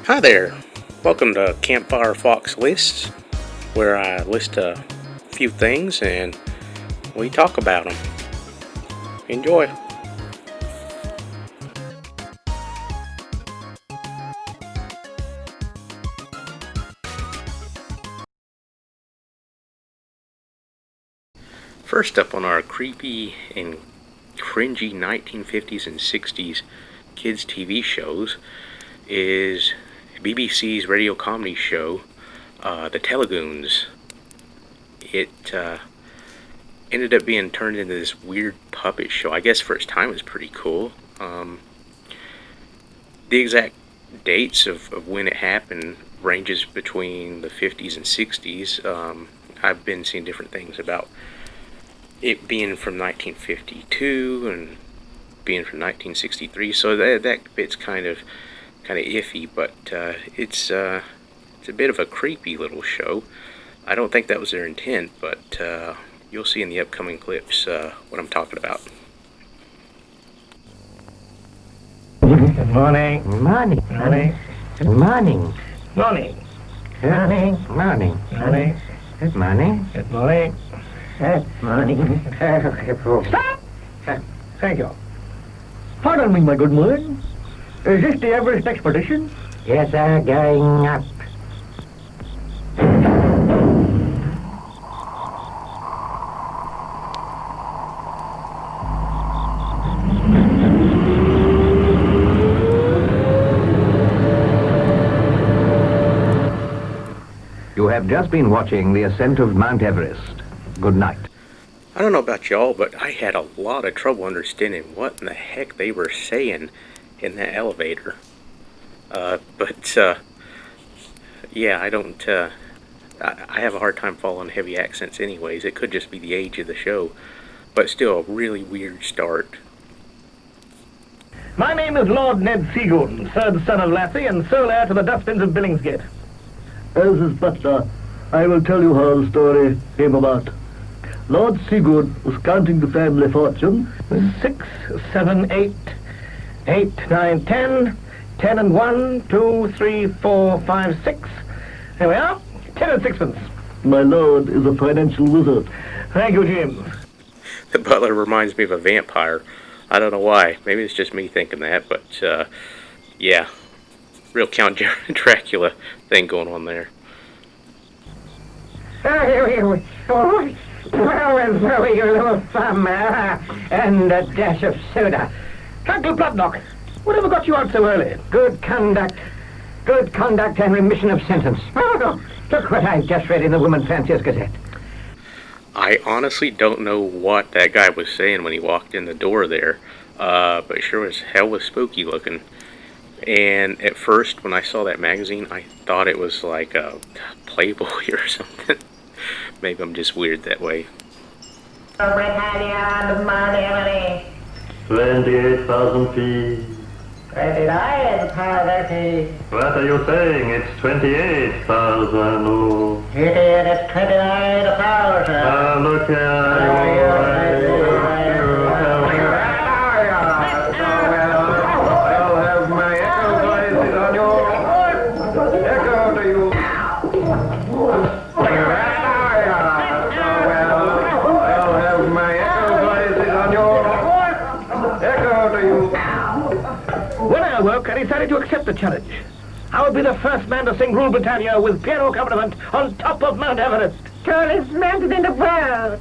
Hi there, welcome to Campfire Fox Lists, where I list a few things and we talk about them. Enjoy! First up on our creepy and cringy 1950s and 60s kids TV shows is BBC's radio comedy show, The Telegoons. It ended up being turned into this weird puppet show. I guess for its time it was pretty cool. The exact dates of when it happened ranges between the 50s and 60s. I've been seeing different things about it being from 1952 and being from 1963, so that bit's kind of iffy, but it's a bit of a creepy little show. I don't think that was their intent, but you'll see in the upcoming clips what I'm talking about. Good morning. Good morning. Morning. Good morning. Morning. Good morning. Morning. Good morning. Good morning. Good morning. Stop! Thank you. Pardon me, my good man. Is this the Everest expedition? Yes, sir, going up. You have just been watching the ascent of Mount Everest. Good night. I don't know about y'all, but I had a lot of trouble understanding what in the heck they were saying in that elevator. Yeah, I don't, I have a hard time following heavy accents anyways. It could just be the age of the show, but still a really weird start. My name is Lord Ned Seagoon, third son of Lassie and sole heir to the Dustbins of Billingsgate. As his butler, I will tell you how the story came about. Lord Seagoon was counting the family fortune. 6, 7, 8, 8, 9, 10, 10 and 1, 2, 3, 4, 5, 6. Here we are, 10 and sixpence. My lord is a financial wizard. Thank you, Jim. The butler reminds me of a vampire. I don't know why. Maybe it's just me thinking that, but yeah. Real Count Dracula thing going on there. Well, throw your little thumb and a dash of soda. Uncle Bloodnock, whatever got you out so early? Good conduct and remission of sentence. Look what I just read in the Woman Fancier's Gazette. I honestly don't know what that guy was saying when he walked in the door there, but sure as hell was spooky looking. And at first, when I saw that magazine, I thought it was like a Playboy or something. Maybe I'm just weird that way. 28,000 feet. 29,000 feet. What are you saying? It's 28,000. Oh. Idiot, it's 29,000. Look here. I decided to accept the challenge. I would be the first man to sing Rule Britannia with piano accompaniment on top of Mount Everest. Tallest mountain in the world.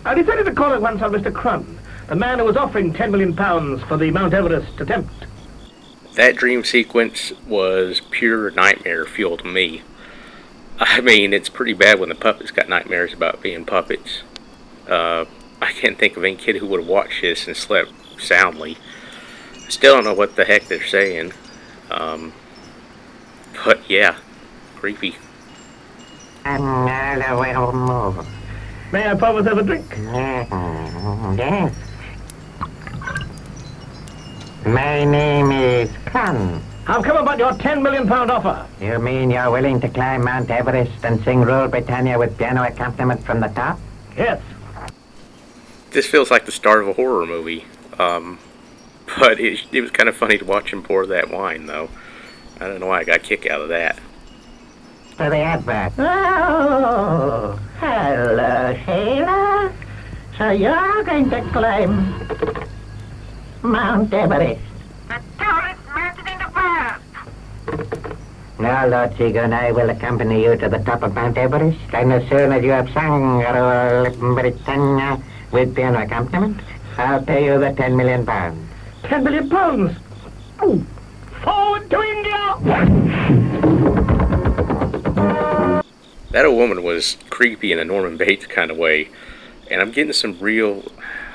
I decided to call at once on Mr. Crumb, the man who was offering £10 million for the Mount Everest attempt. That dream sequence was pure nightmare fuel to me. I mean, it's pretty bad when the puppets got nightmares about being puppets. I can't think of any kid who would have watched this and slept soundly. Still don't know what the heck they're saying. But yeah, creepy. Another will move. May I pour myself a drink? Yes. My name is Crumb. How come about your £10 million offer? You mean you're willing to climb Mount Everest and sing Rule Britannia with piano accompaniment from the top? Yes. This feels like the start of a horror movie. But it was kind of funny to watch him pour that wine, though. I don't know why I got a kick out of that. For the advert. Oh, hello, Sheila. So you're going to climb Mount Everest? The tallest mountain in the world. Now, Lord Seagoon, I will accompany you to the top of Mount Everest, and as soon as you have sung Britannia with piano accompaniment, I'll pay you the 10 million pounds. 10 million pounds! Oh, forward to India! That old woman was creepy in a Norman Bates kind of way, and I'm getting some real,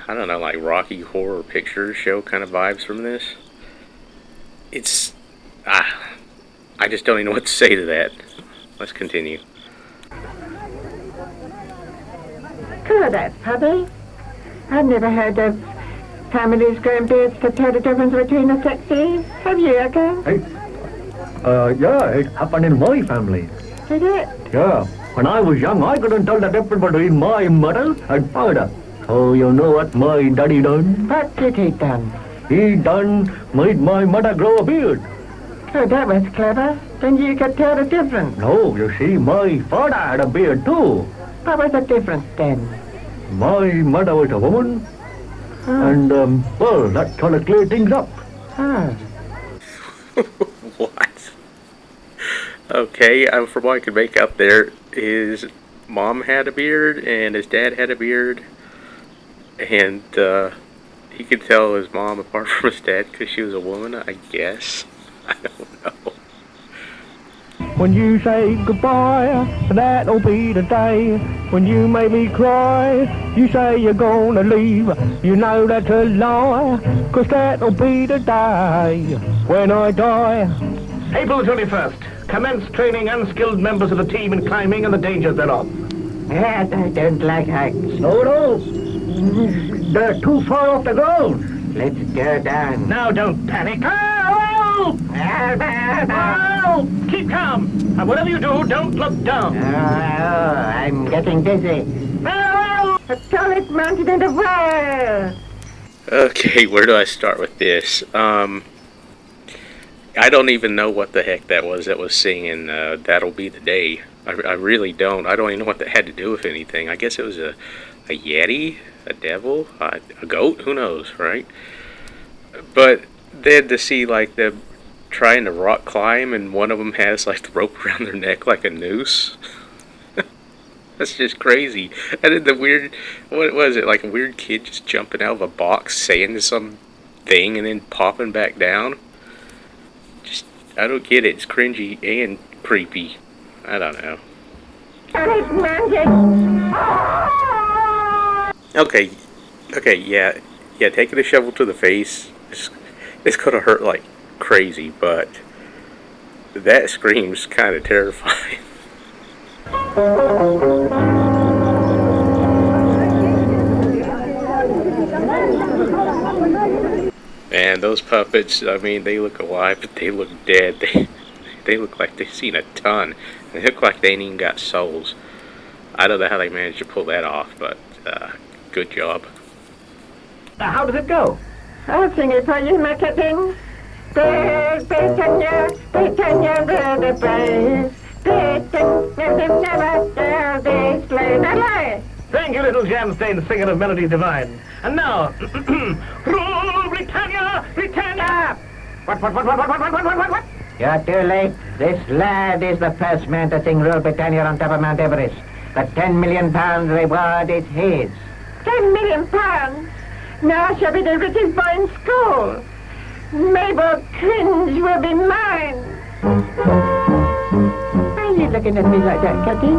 I don't know, like Rocky Horror Picture Show kind of vibes from this. It's, I just don't even know what to say to that. Let's continue. Good, Pubby. I've never heard of families growing beards to tell the difference between the sexes. Have you, Echo? Yeah, it happened in my family. Did it? Yeah, when I was young, I couldn't tell the difference between my mother and father. So you know what my daddy done? What did he done? He done made my mother grow a beard. Oh, that was clever. Then you could tell the difference. No, you see, my father had a beard too. What was the difference then? My mother was a woman, and, well, that kind of cleared things up. Oh. What? Okay, from what I could make out there, his mom had a beard and his dad had a beard, and he could tell his mom apart from his dad because she was a woman, I guess. I don't know. When you say goodbye, that'll be the day when you make me cry. You say you're gonna leave, you know that's a lie, 'cause that'll be the day when I die. April 21st, commence training unskilled members of the team in climbing and the dangers thereof. Yes, I don't like heights. No, they're too far off the ground. Let's go down. Now don't panic. Oh! Oh! Keep calm. And whatever you do, don't look down. Oh, I'm getting dizzy. Oh! The tallest mountain in the world. Okay, where do I start with this? I don't even know what the heck that was singing That'll Be the Day. I really don't. I don't even know what that had to do with anything. I guess it was a yeti, a devil, a goat, who knows, right? But then to see like them trying to rock climb and one of them has like the rope around their neck like a noose. That's just crazy. And then the weird, what was it, like a weird kid just jumping out of a box saying some thing and then popping back down? Just, I don't get it. It's cringy and creepy. I don't know. Okay, yeah, taking a shovel to the face, it's gonna hurt like crazy, but that scream's kind of terrifying. And those puppets, I mean, they look alive, but they look dead. They look like they've seen a ton. They look like they ain't even got souls. I don't know how they managed to pull that off, but good job. How does it go? I'll sing it for you, my kitten. Britannia, Britannia, the place. Thank you, little jam-stained singer of melodies divine. And now, rule Britannia, Britannia! What? You're too late. This lad is the first man to sing Rule Britannia on top of Mount Everest. The 10 million pound reward is his. 10 million pounds? Now I shall be the richest boy in school. Mabel Cringe will be mine. Why are you looking at me like that, Captain?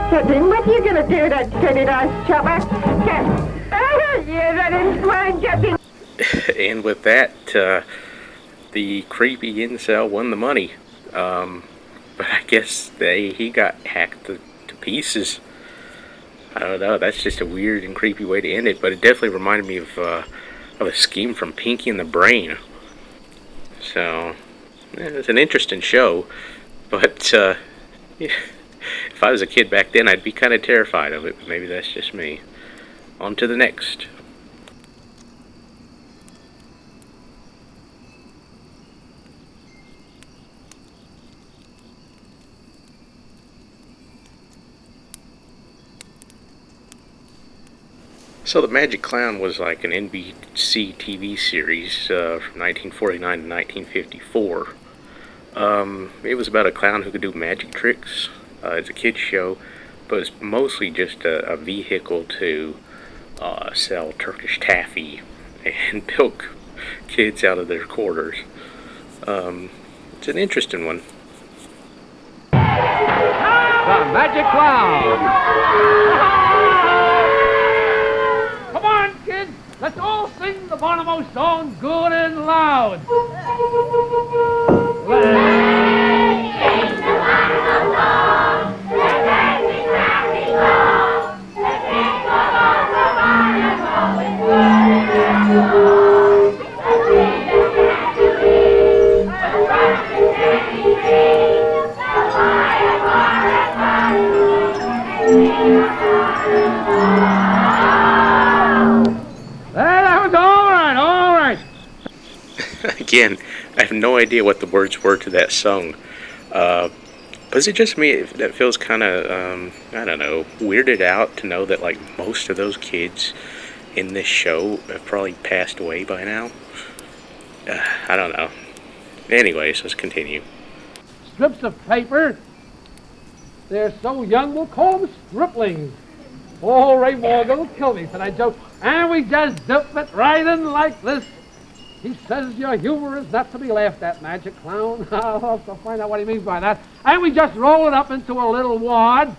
Captain, what are you going to do, that silly ass chopper? You're running swine, Captain. And with that, the creepy incel won the money. But I guess he got hacked to pieces. I don't know. That's just a weird and creepy way to end it. But it definitely reminded me of a scheme from Pinky and the Brain. So it's an interesting show. But yeah, if I was a kid back then, I'd be kind of terrified of it. But maybe that's just me. On to the next. So the Magic Clown was like an NBC TV series from 1949 to 1954. It was about a clown who could do magic tricks. It's a kids show, but it's mostly just a vehicle to sell Turkish taffy and bilk kids out of their quarters. It's an interesting one. The Magic Clown! Come on, kids! Let's all sing the Bonomo song good and loud! That was all right. Again, I have no idea what the words were to that song. But is it just me that feels kind of, I don't know, weirded out to know that, like, most of those kids in this show have probably passed away by now? I don't know. Anyways, let's continue. Strips of paper. They're so young, we'll call them striplings. Oh, Ray Morgan will kill me for that joke. And we just dip it right in like this. He says your humor is not to be laughed at, Magic Clown. I'll have to find out what he means by that. And we just roll it up into a little wad.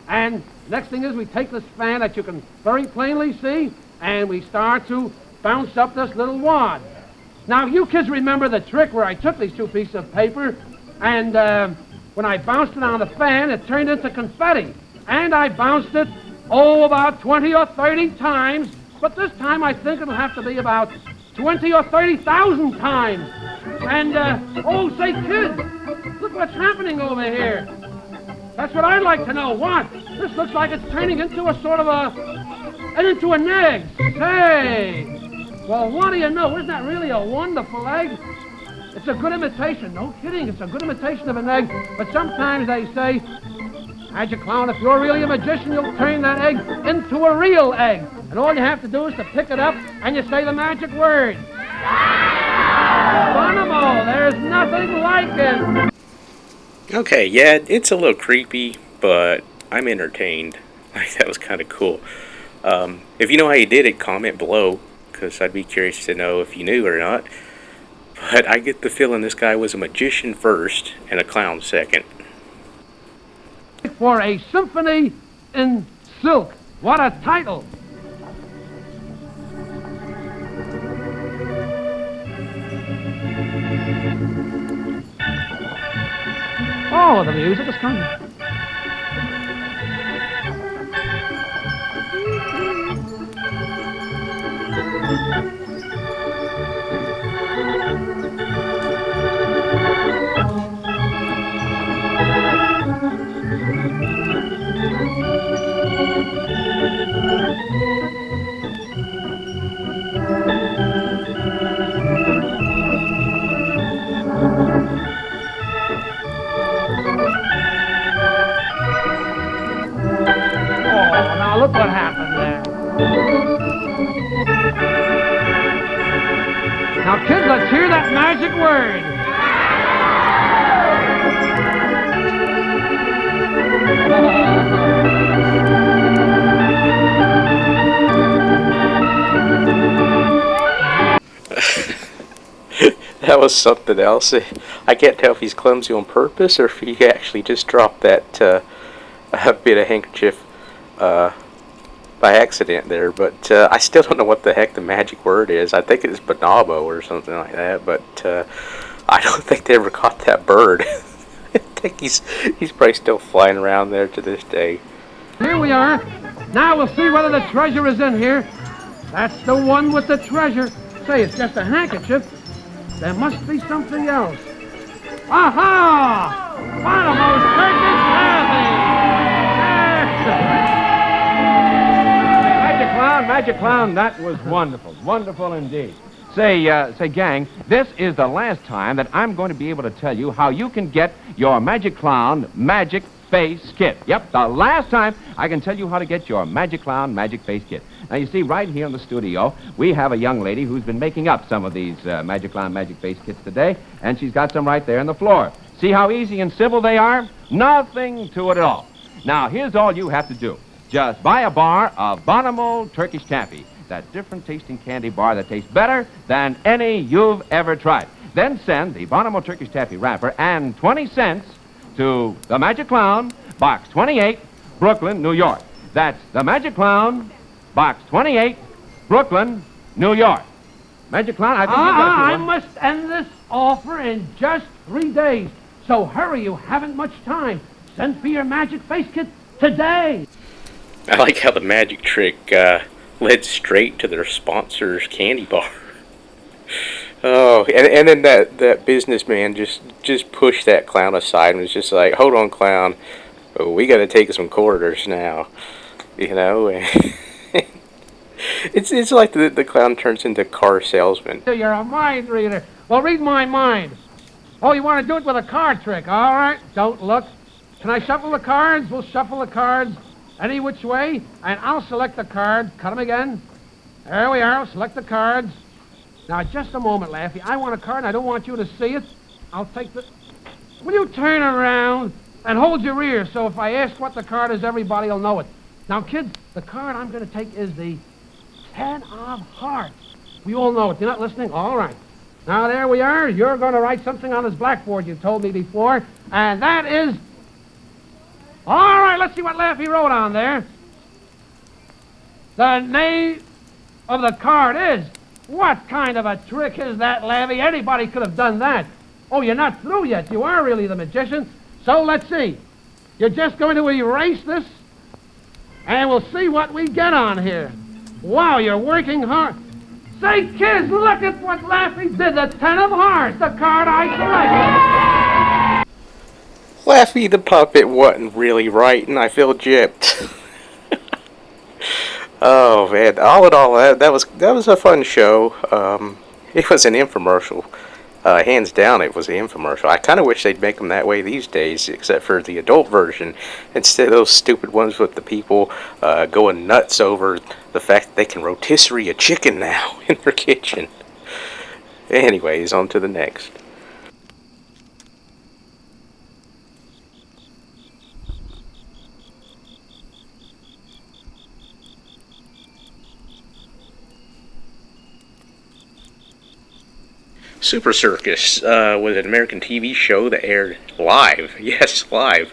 And next thing is we take this fan that you can very plainly see, and we start to bounce up this little wad. Now, you kids remember the trick where I took these two pieces of paper, and when I bounced it on the fan, it turned into confetti. And I bounced it, about 20 or 30 times. But this time I think it'll have to be about 20 or 30,000 times. And, say, kids, look what's happening over here. That's what I'd like to know. What? This looks like it's turning into a sort of into an egg. Say, well, what do you know? Isn't that really a wonderful egg? It's a good imitation. No kidding. It's a good imitation of an egg. But sometimes they say, Magic Clown, if you're really a magician, you'll turn that egg into a real egg. And all you have to do is to pick it up and you say the magic word. Bonomo, there's nothing like it. Okay, yeah, it's a little creepy, but I'm entertained. Like, that was kind of cool. If you know how you did it, comment below, because I'd be curious to know if you knew or not. But I get the feeling this guy was a magician first and a clown second. For a symphony in silk. What a title. Oh, the music is coming. Now look what happened there. Now kids, let's hear that magic word. That was something else. I can't tell if he's clumsy on purpose or if he actually just dropped that bit of handkerchief by accident there, but I still don't know what the heck the magic word is. I think it's bonobo or something like that, but I don't think they ever caught that bird. I think he's probably still flying around there to this day. Here we are. Now we'll see whether the treasure is in here. That's the one with the treasure. Say, it's just a handkerchief. There must be something else. Aha! Bonomo's Magic Clown, that was wonderful. Wonderful indeed. Say, gang, this is the last time that I'm going to be able to tell you how you can get your Magic Clown Magic Face Kit. Yep, the last time I can tell you how to get your Magic Clown Magic Face Kit. Now, you see, right here in the studio, we have a young lady who's been making up some of these Magic Clown Magic Face kits today, and she's got some right there on the floor. See how easy and simple they are? Nothing to it at all. Now, here's all you have to do. Just buy a bar of Bonimo Turkish Taffy, that different tasting candy bar that tastes better than any you've ever tried. Then send the Bonimo Turkish Taffy wrapper and 20 cents to the Magic Clown, Box 28, Brooklyn, New York. That's the Magic Clown, Box 28, Brooklyn, New York. Magic Clown, I think you got I must end this offer in just 3 days. So hurry, you haven't much time. Send for your magic face kit today. I like how the magic trick led straight to their sponsor's candy bar. Oh, and then that businessman just pushed that clown aside and was just like, "Hold on, clown. Oh, we got to take some quarters now." You know, it's like the clown turns into car salesman. So you're a mind reader. Well, read my mind. Oh, you want to do it with a card trick? All right, don't look. Can I shuffle the cards? We'll shuffle the cards any which way, and I'll select the card. Cut them again. There we are. I'll select the cards. Now, just a moment, Laffy. I want a card, and I don't want you to see it. I'll take the... Will you turn around and hold your ear so if I ask what the card is, everybody will know it. Now, kids, the card I'm going to take is the 10 of Hearts. We all know it. You're not listening? All right. Now, there we are. You're going to write something on this blackboard you told me before, and that is... All right, let's see what Laffy wrote on there. The name of the card is... What kind of a trick is that, Laffy? Anybody could have done that. Oh, you're not through yet. You are really the magician. So let's see. You're just going to erase this, and we'll see what we get on here. Wow, you're working hard. Say, kids, look at what Laffy did. The 10 of Hearts, the card I selected. Laffy the puppet wasn't really right, and I feel gypped. Oh man! All in all, that was a fun show. It was an infomercial, hands down. It was an infomercial. I kind of wish they'd make them that way these days, except for the adult version, instead of those stupid ones with the people going nuts over the fact that they can rotisserie a chicken now in their kitchen. Anyways, on to the next. Super Circus was an American TV show that aired live, yes, live,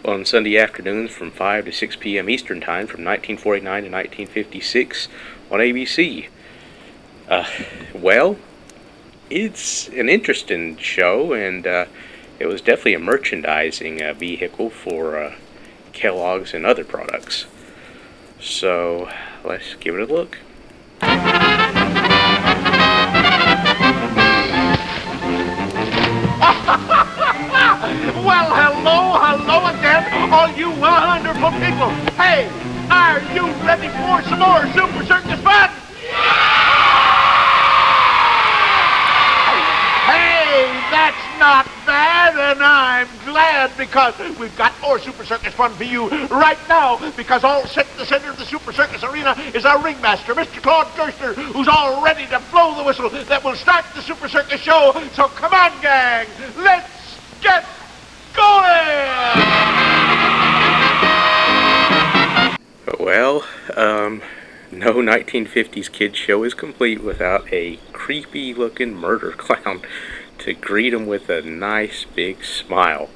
on Sunday afternoons from 5 to 6 p.m. Eastern Time from 1949 to 1956 on ABC. Well, it's an interesting show, and it was definitely a merchandising vehicle for Kellogg's and other products. So, let's give it a look. Well, hello again, all you wonderful people. Hey, are you ready for some more Super Circus fun? Hey, that's not bad, and I'm glad because we've got more Super Circus fun for you right now, because all set in the center of the Super Circus arena is our ringmaster, Mr. Claude Gerster, who's all ready to blow the whistle that will start the Super Circus show. So come on, gang, let's get going! Well, no 1950s kids show is complete without a creepy-looking murder clown to greet him with a nice big smile.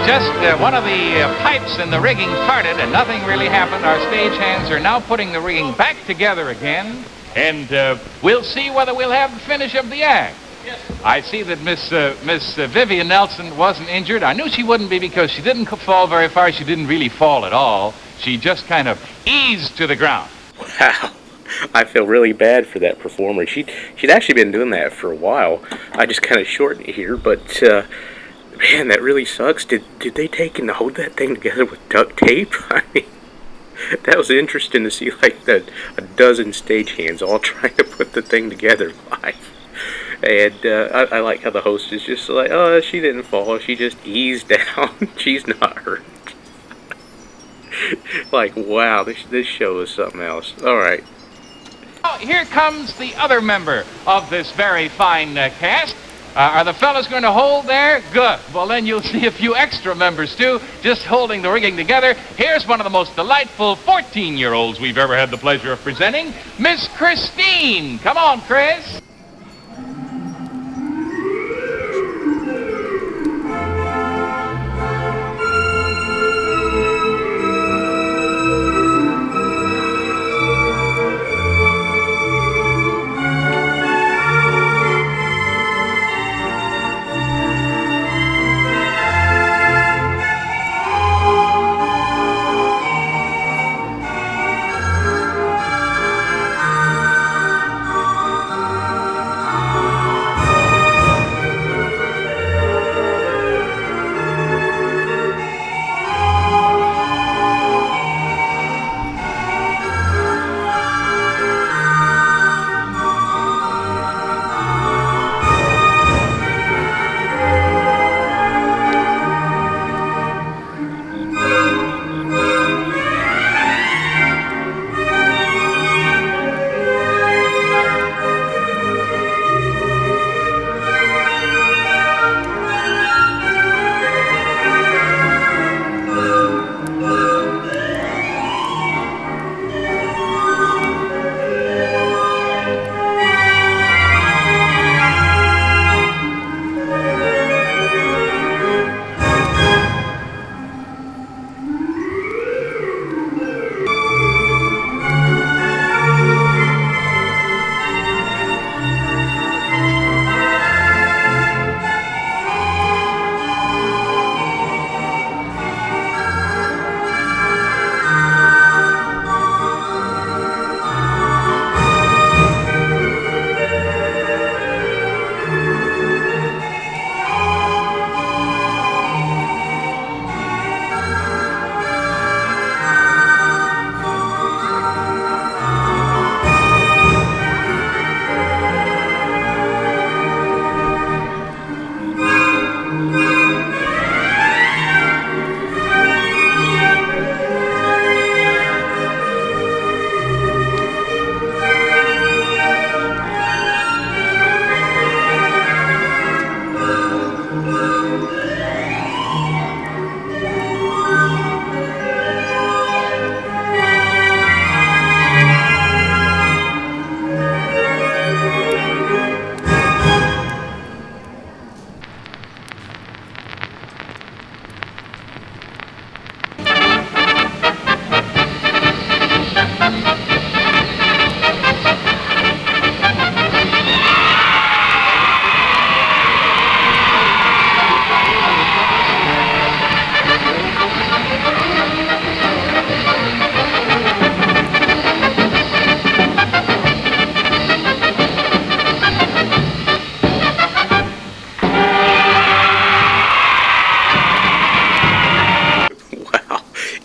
just one of the pipes in the rigging parted, and nothing really happened. Our stagehands are now putting the rigging back together again, and we'll see whether we'll have the finish of the act. Yes. I see that Miss Vivian Nelson wasn't injured. I knew she wouldn't be because she didn't fall very far. She didn't really fall at all. She just kind of eased to the ground. Wow. I feel really bad for that performer. She'd actually been doing that for a while. I just kind of shortened it here, but man, that really sucks. Did they take and hold that thing together with duct tape? I mean, that was interesting to see, like, a dozen stagehands all trying to put the thing together live. And I like how the host is just like, oh, she didn't fall. She just eased down. She's not hurt. Like, wow, this show is something else. All right. Oh, here comes the other member of this very fine cast. Are the fellas going to hold there? Good. Well, then you'll see a few extra members, too, just holding the rigging together. Here's one of the most delightful 14-year-olds we've ever had the pleasure of presenting, Miss Christine. Come on, Chris.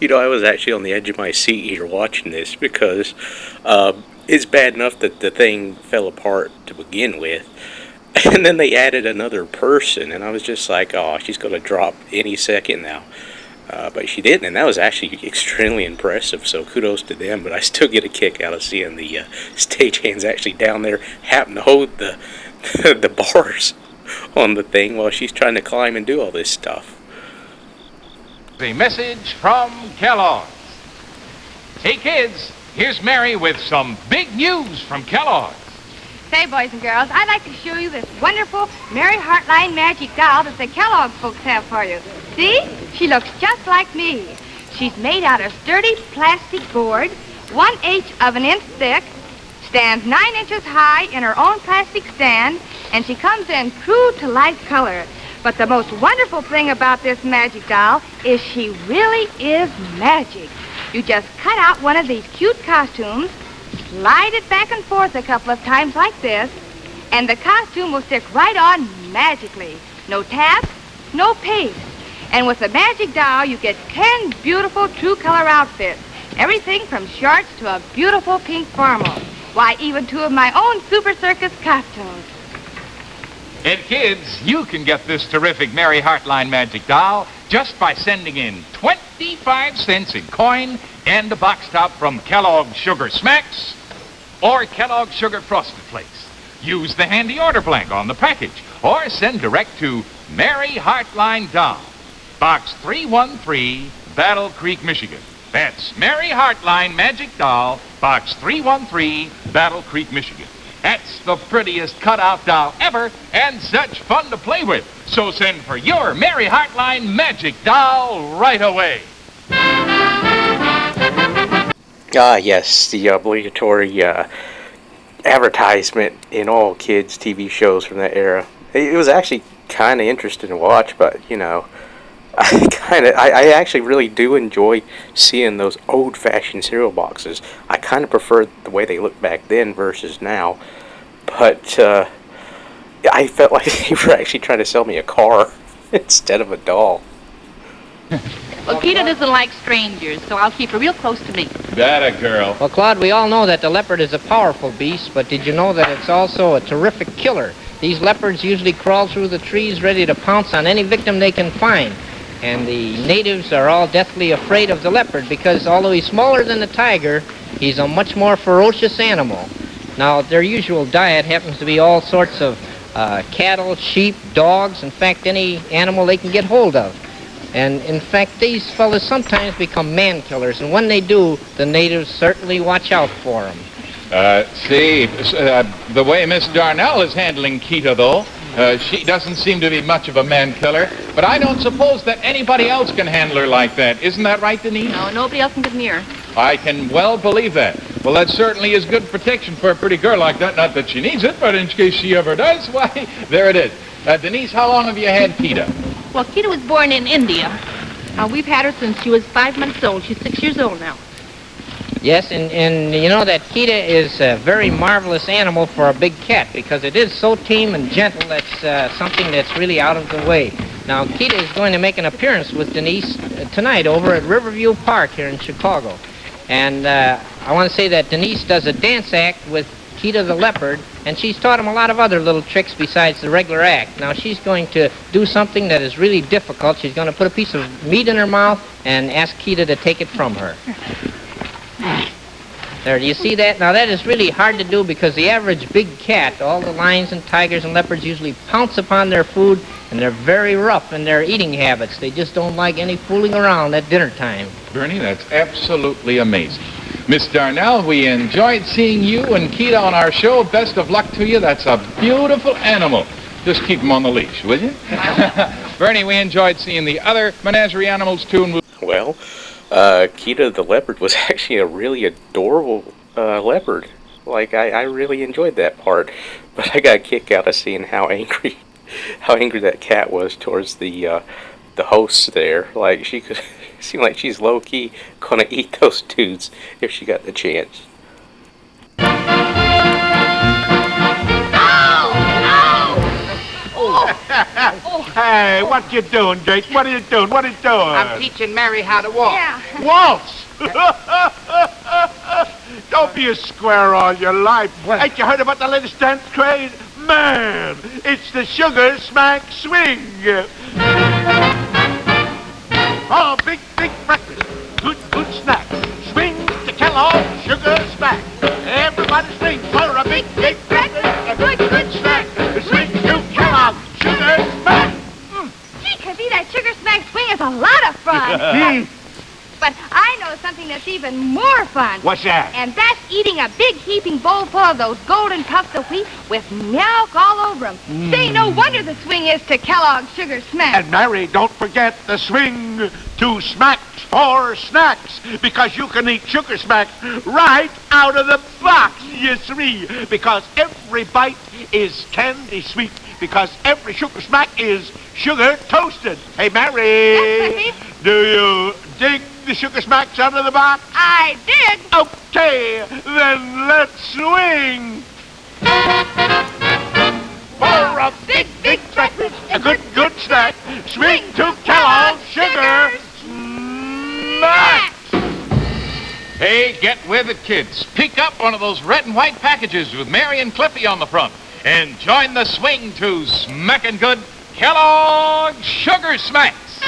You know, I was actually on the edge of my seat here watching this because it's bad enough that the thing fell apart to begin with. And then they added another person, and I was just like, oh, she's going to drop any second now. But she didn't, and that was actually extremely impressive, so kudos to them. But I still get a kick out of seeing the stagehands actually down there happen to hold the, the bars on the thing while she's trying to climb and do all this stuff. The message from Kellogg's. Hey kids, here's Mary with some big news from Kellogg's. Say, boys and girls, I'd like to show you this wonderful Mary Hartline magic doll that the Kellogg folks have for you. See? She looks just like me. She's made out of sturdy plastic board, 1/8 of an inch thick, stands 9 inches high in her own plastic stand, and she comes in true to life color. But the most wonderful thing about this magic doll is she really is magic. You just cut out one of these cute costumes, slide it back and forth a couple of times like this, and the costume will stick right on magically. No tabs, no paste. And with the magic doll, you get 10 beautiful true color outfits. Everything from shorts to a beautiful pink formal. Why, even 2 of my own Super Circus costumes. And kids, you can get this terrific Mary Hartline magic doll just by sending in 25 cents in coin and a box top from Kellogg's Sugar Smacks or Kellogg's Sugar Frosted Flakes. Use the handy order blank on the package or send direct to Mary Hartline Doll, Box 313, Battle Creek, Michigan. That's Mary Hartline Magic Doll, Box 313, Battle Creek, Michigan. That's the prettiest cutout doll ever and such fun to play with. So send for your Mary Hartline Magic Doll right away. Yes, the obligatory advertisement in all kids' TV shows from that era. It was actually kind of interesting to watch, but, you know, I actually really do enjoy seeing those old-fashioned cereal boxes. I kind of prefer the way they looked back then versus now, but I felt like they were actually trying to sell me a car instead of a doll. Well, Keita doesn't like strangers, so I'll keep her real close to me. That a girl. Well, Claude, we all know that the leopard is a powerful beast, but did you know that it's also a terrific killer? These leopards usually crawl through the trees ready to pounce on any victim they can find. And the natives are all deathly afraid of the leopard because although he's smaller than the tiger, he's a much more ferocious animal. Now, their usual diet happens to be all sorts of cattle, sheep, dogs, in fact, any animal they can get hold of. And in fact, these fellas sometimes become man killers, and when they do, the natives certainly watch out for them. The way Miss Darnell is handling Keita, though, she doesn't seem to be much of a man killer, but I don't suppose that anybody else can handle her like that. Isn't that right, Denise? No, nobody else can get near her. I can well believe that. Well, that certainly is good protection for a pretty girl like that. Not that she needs it, but in case she ever does, why, there it is. Denise, how long have you had Keita? Well, Keita was born in India. We've had her since she was 5 months old. She's 6 years old now. Yes, and you know that Keita is a very marvelous animal for a big cat because it is so tame and gentle. That's something that's really out of the way. Now, Keita is going to make an appearance with Denise tonight over at Riverview Park here in Chicago. And I want to say that Denise does a dance act with Keita the leopard, and she's taught him a lot of other little tricks besides the regular act. Now, she's going to do something that is really difficult. She's going to put a piece of meat in her mouth and ask Keita to take it from her. There, do you see that? Now, that is really hard to do because the average big cat, all the lions and tigers and leopards usually pounce upon their food, and they're very rough in their eating habits. They just don't like any fooling around at dinner time. Bernie, that's absolutely amazing. Miss Darnell, we enjoyed seeing you and Keita on our show. Best of luck to you. That's a beautiful animal. Just keep him on the leash, will you? Bernie, we enjoyed seeing the other menagerie animals, too. And Well, Keita the leopard was actually a really adorable leopard. Like, I really enjoyed that part. But I got a kick out of seeing how angry that cat was towards the hosts there. Like, she could seem like she's low-key gonna eat those dudes if she got the chance. Hey, what you doing, Jake? What are you doing? What are you doing? I'm teaching Mary how to walk. Yeah. Waltz! Don't be a square all your life. What? Ain't you heard about the latest dance craze? Man, it's the Sugar Smack Swing. Oh, big breakfast. Good snack. Swing to Kellogg's Sugar Smack. Everybody swing for a big breakfast. A good snack. Swing to Kellogg's Sugar Smack. Gee, Cuzzy, that Sugar Smack Swing is a lot of fun. But But I know something that's even more fun. What's that? And that's eating a big heaping bowl full of those golden puffs of wheat with milk all over them. Say, no wonder the swing is to Kellogg's Sugar Smacks. And Mary, don't forget the swing to Smacks for snacks, because you can eat Sugar Smacks right out of the box, you see, because every bite is candy sweet, because every Sugar Smack is sugar toasted. Hey, Mary, Yes, do you dig the Sugar Smacks out of the box? I did. Okay, then let's swing. For a big, big breakfast, a good snack, swing to Kellogg's Sugar Smacks. Hey, get with it, kids. Pick up one of those red and white packages with Mary and Clippy on the front. And join the swing to smackin' good Kellogg's Sugar Smacks.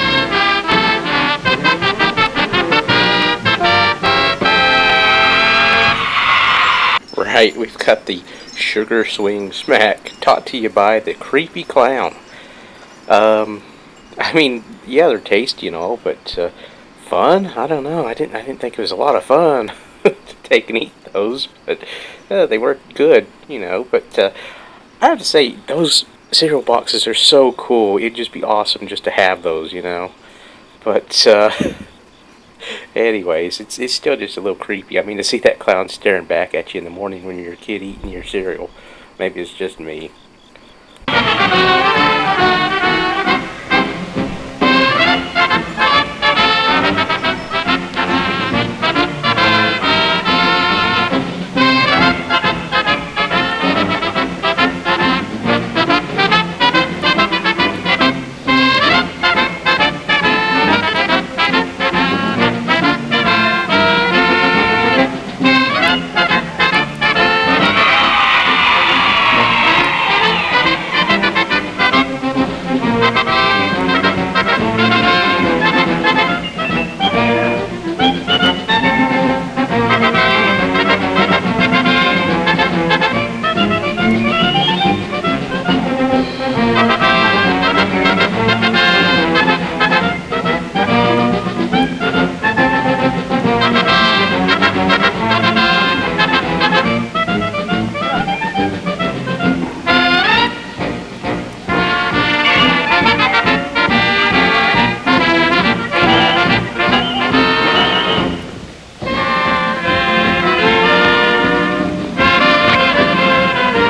Right, we've got the Sugar Swing Smack, taught to you by the Creepy Clown. I mean, yeah, they're tasty and all, but fun? I don't know. I didn't think it was a lot of fun to take and eat those, but they were good, you know. But I have to say, those cereal boxes are so cool. It'd just be awesome just to have those, you know. But anyways, it's still just a little creepy. I mean, to see that clown staring back at you in the morning when you're a kid eating your cereal. Maybe it's just me.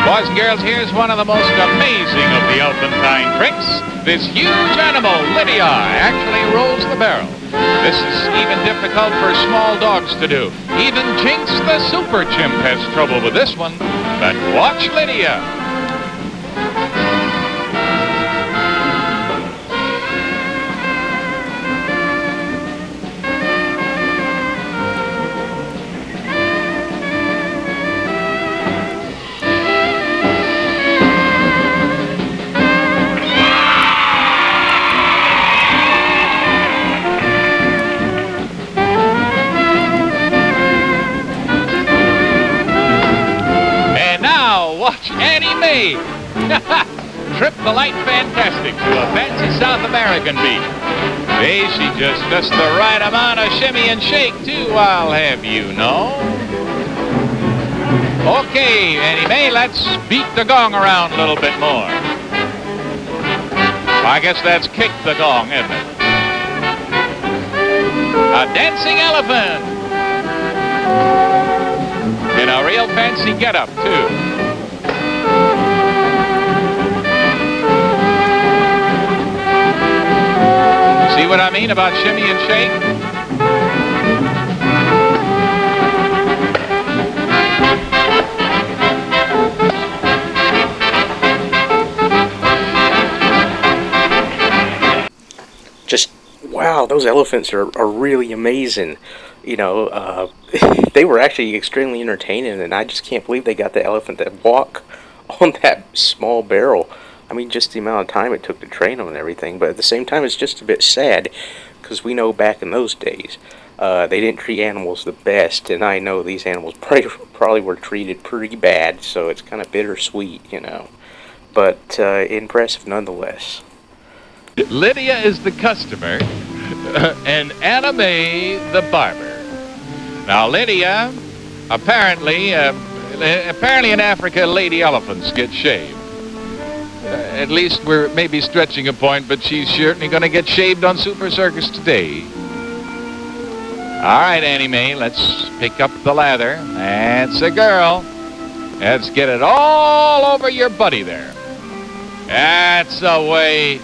Boys and girls, here's one of the most amazing of the elephantine tricks. This huge animal, Lydia, actually rolls the barrel. This is even difficult for small dogs to do. Even Jinx the super chimp has trouble with this one. But watch Lydia. Watch Annie Mae. Trip the light fantastic to a fancy South American beat. Hey, she just the right amount of shimmy and shake, too, I'll have you know. Okay, Annie Mae, let's beat the gong around a little bit more. I guess that's kick the gong, isn't it? A dancing elephant. In a real fancy getup, too. See what I mean about shimmy and shake? Just, wow, those elephants are really amazing. You know, they were actually extremely entertaining, and I just can't believe they got the elephant to walk on that small barrel. I mean, just the amount of time it took to train them and everything, but at the same time, it's just a bit sad, because we know back in those days, they didn't treat animals the best, and I know these animals probably were treated pretty bad, so it's kind of bittersweet, you know, but impressive nonetheless. Lydia is the customer. and Anna Mae the barber. Now, Lydia, apparently in Africa, lady elephants get shaved. At least we're maybe stretching a point, but she's certainly going to get shaved on Super Circus today. All right, Annie Mae, let's pick up the lather. That's a girl. Let's get it all over your buddy there. That's the way.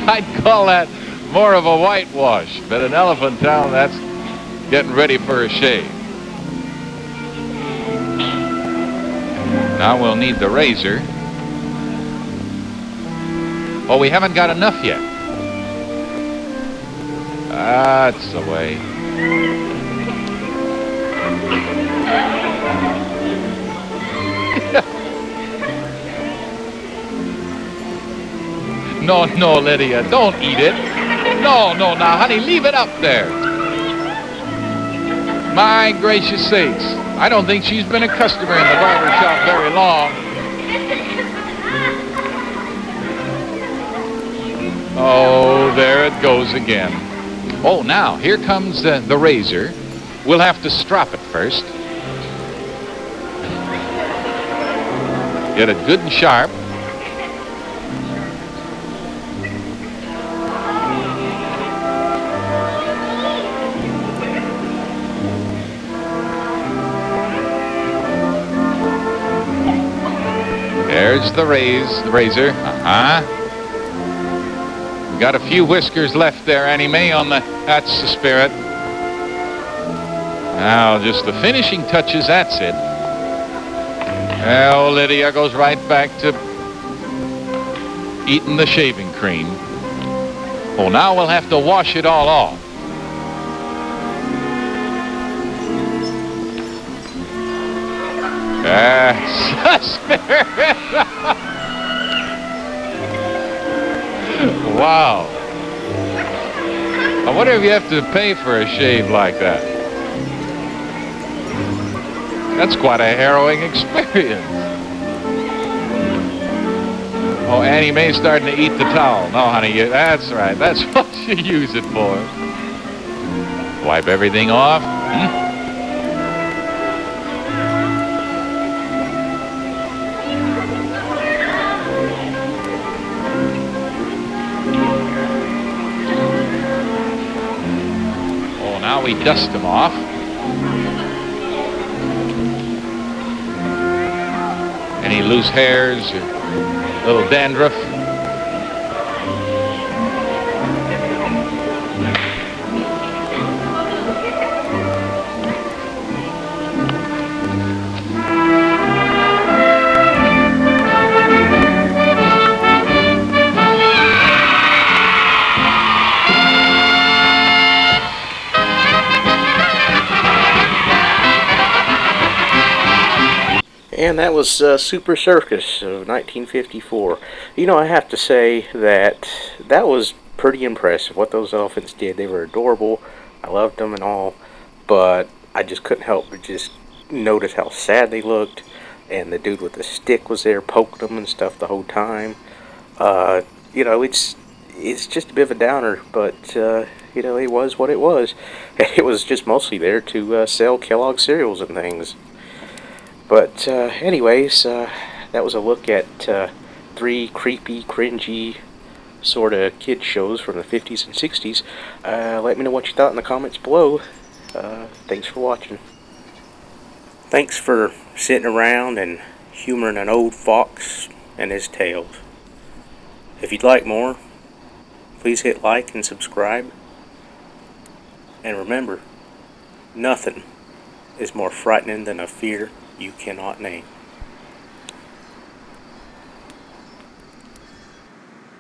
I'd call that more of a whitewash, but an elephant town, that's getting ready for a shave. Now we'll need the razor. Oh, we haven't got enough yet. That's the way. No, Lydia, don't eat it. No, now, honey, leave it up there. My gracious sakes. I don't think she's been a customer in the barber shop very long. Oh, there it goes again. Oh, now, here comes the razor. We'll have to strop it first. Get it good and sharp. There's the razor. We got a few whiskers left there, Annie Mae, on the. That's the spirit. Now, just the finishing touches. That's it. Well, Lydia goes right back to eating the shaving cream. Oh, now we'll have to wash it all off. That's the spirit. Wow. I wonder if you have to pay for a shave like that. That's quite a harrowing experience. Oh, Annie Mae's starting to eat the towel. No, honey, that's right. That's what you use it for. Wipe everything off. Now we dust them off. Any loose hairs or little dandruff. And that was Super Circus of 1954. You know, I have to say that was pretty impressive what those elephants did. They were adorable. I loved them and all, but I just couldn't help but just notice how sad they looked. And the dude with the stick was there poking them and stuff the whole time. You know, it's just a bit of a downer, but you know, it was what it was. It was just mostly there to sell Kellogg cereals and things. But anyways, that was a look at 3 creepy, cringy sort of kid shows from the 50s and 60s. Let me know what you thought in the comments below. Thanks for watching. Thanks for sitting around and humoring an old fox and his tales. If you'd like more, please hit like and subscribe. And remember, nothing is more frightening than a fear you cannot name.